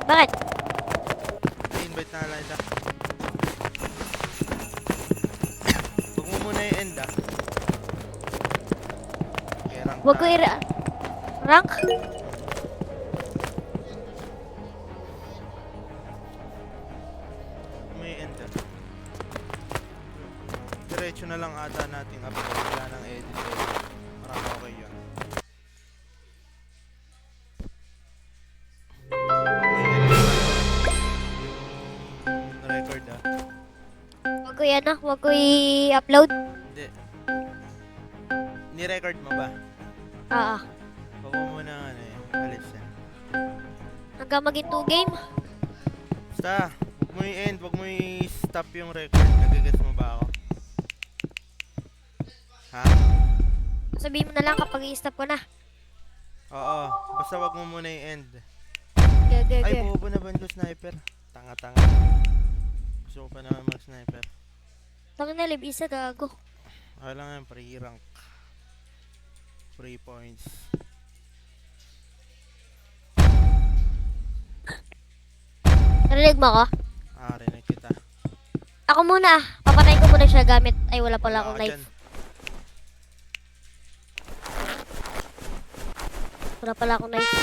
Bakit? Na-invite na lang ito. Huwag mo muna i-end ah. Okay, rank Huwag ko tayo. rank? Huwag mo i-end ah. Diretso na lang ata nating upload. Wala nang edit eh. Parang okay yun. Yung record ah. Huwag ko yan ah. Huwag ko i-upload. Hindi. Ni-record mo ba? Oo. Huwag mo muna ano eh. Alis yan. Hanggang maging 2 game. Basta, huwag mo i-end. Huwag mo i-stop yung record. Nagigets mo ba ako? Ha? Sabihin mo na lang kapag i-stop ko na. Oo. Basta huwag mo muna i-end. Okay. Ay, buo na ba yung sniper? Tanga-tanga. Gusto ko pa naman mag-sniper. Tangin na, live isa gago. Okay lang yan, free rank. Free points. Narinig mo ako? Rinig kita. Ako muna. Papatayin ko muna siya gamit. Ay, wala pala akong Wala ka knife. dyan. Wala pala akong knife.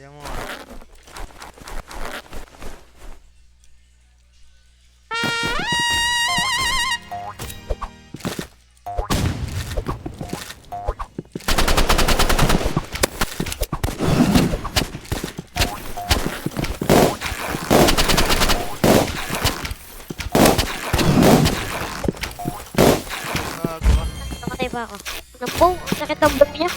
Yan mo ah. Gago ka. Namatay pa ako. Napo, sakit ang buto niya.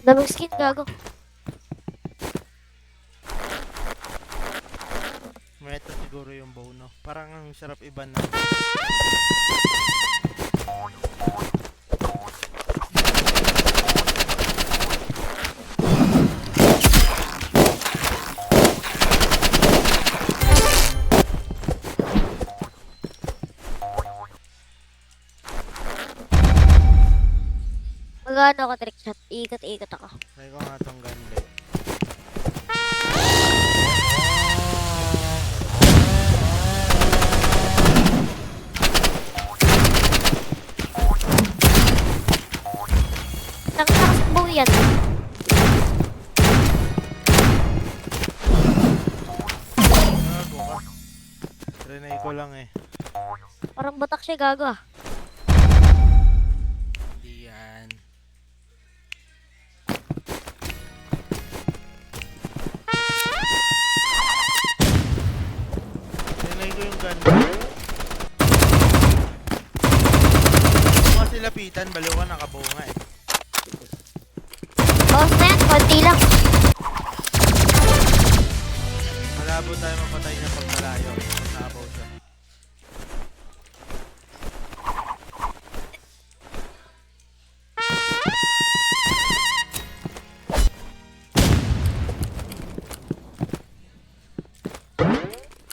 Daming skin, gago. Meta siguro yung bow, no? Parang ang sarap iba na. Mag-ano ako, trick shot. Ikot-ikot ako. Try ko nga tong gunlight. Nakatakas ang bow yan. Gago ka. Trinay ko lang eh. Parang batak siya, gago ah. Hindi yan. Trinay ko yung gunlight. Kung kasi lapitan, baliw ka nakabunga eh. Bawas na yan, konti lang. Malabo tayo mapatay niya pag malayo. Pag nakabaw siya.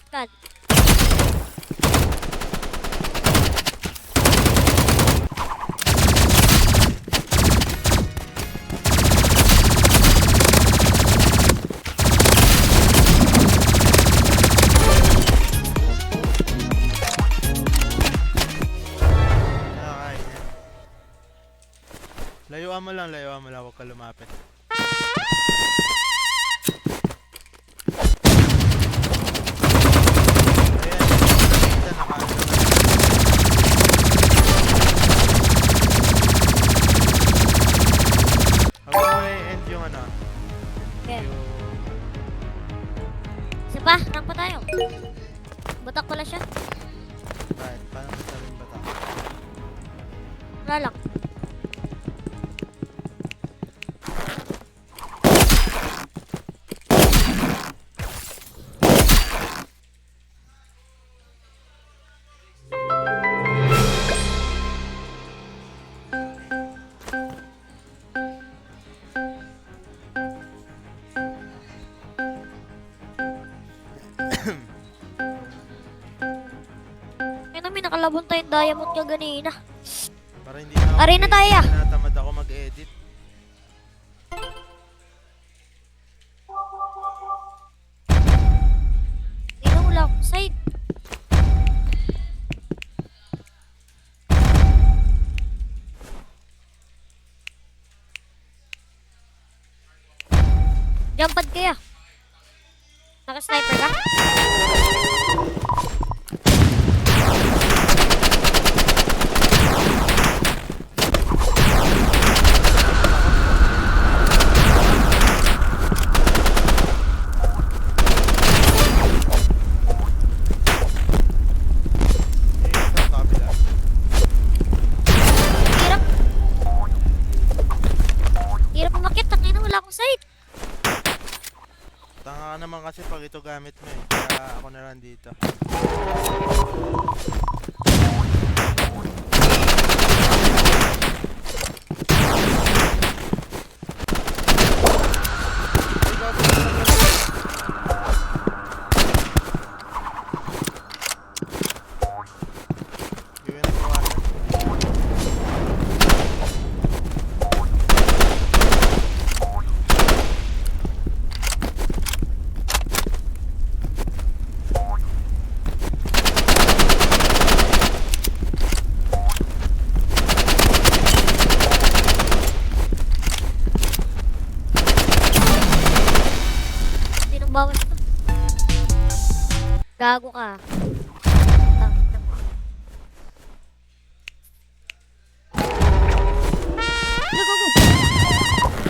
God. Nakakain yan. Layuan mo lang, huwag ka lumapit. Ayan, nakita, nakaano naman. Huwag mo i-end yung ano. Okay. Yung... Isa pa, rank pa tayo. Batak pala siya. Bakit? Paano mo sabing batak? Wala lang. nabunta yung diamond ka ganina. Para hindi na ako Arena tayo, ah. tinatamad ako mag-edit. Ina, wala akong side. Jump pad kaya. Naka-sniper ka? Sa kabila. Hirap. Hirap umakit. Tangina, wala akong side. Tanga ka naman kasi pag ito gamit mo eh. Kaya ako na lang dito. Ay, gago na lang. Gawin na gawa na. Sinong bawas to? Gago ka. Tangina mo. Go, go, go.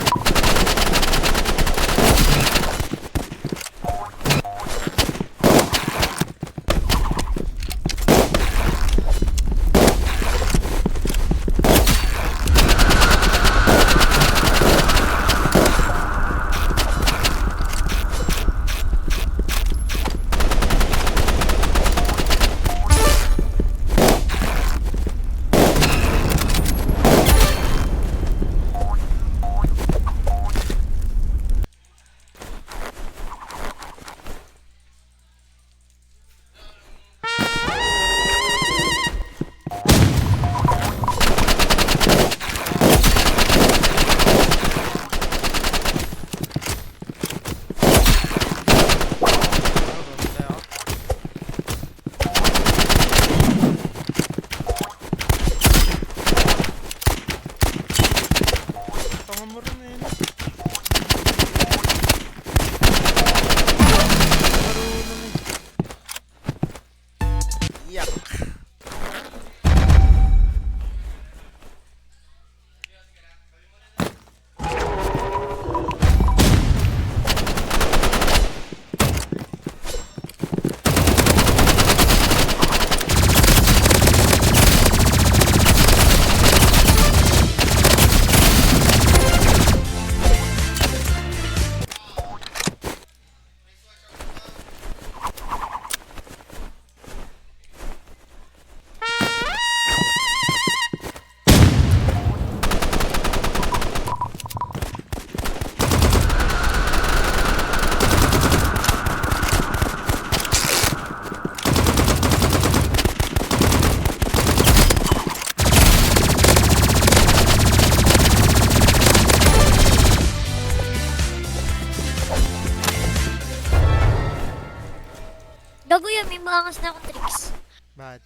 Pangamuro na yun. Marunong eh. Yak. Gago yun, may maangas na akong tricks. Bad.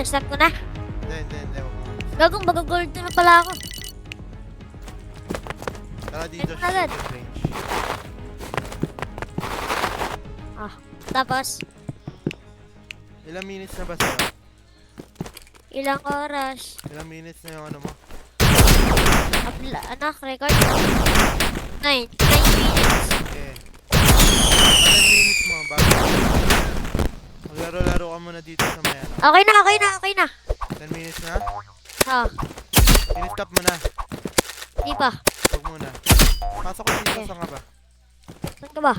Start ko na. Hindi. Wag mo. Gagong, bago-gold na pala ako. Tara dito Ito siya agad. sa range. Tapos, Ilang minutes na ba sa'yo? ilang oras. Ilang minutes na yung ano mo? Anak, record. 9 minutes. Okay. 10 minutes mo bago. Maglaro-laro ka muna dito sa may ano. Okay na. 10 minutes na? Oh, In-stop mo na. di pa. Huwag muna. Pasok ko dito Okay. sa nga ba? Saan ka ba?